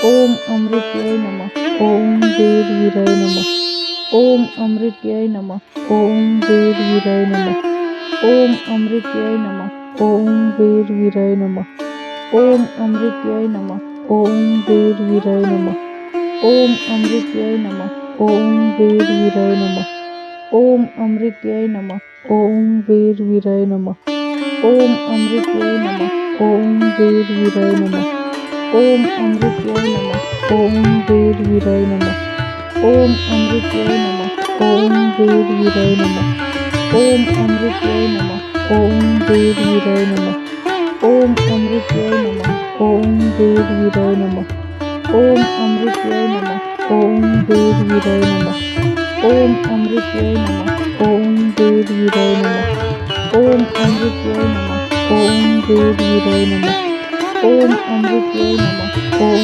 ओम अमृत्याय नमः। ओम वेद वीराय नमः। ओम अमृत्याय नमः। ओम वेद वीराय नमः। ओम अमृत्याय नमः। ओम वेद वीराय नमः। ओम अमृत्याय नमः। ओम वेद वीराय नमः। ओम अमृत्याय नमः। ओम वेद वीराय नमः। ओम अमृत्याय नमः। ओम वेद वीराय नमः। ओम अमृत्याय नमः। ओम वेद वीराय नमः। ओम अमृत्याय नमः। ओम वेद वीराय नमः। ओम अमृत्याय नमः। ओम वेद वीराय नमः। ओम अमृत्याय नमः। ओम वेद वीराय नमः। ओम अमृत्याय नमः। ओम वेद वीराय नमः। ओम अमृत्याय नमः। ओम वेद वीराय नमः। ओम अमृत्याय नमः। ओम वेद वीराय नमः। ओम अमृत्याय नमः। ओम वेद वीराय नमः। ओम अमृत्याय नमः। ओम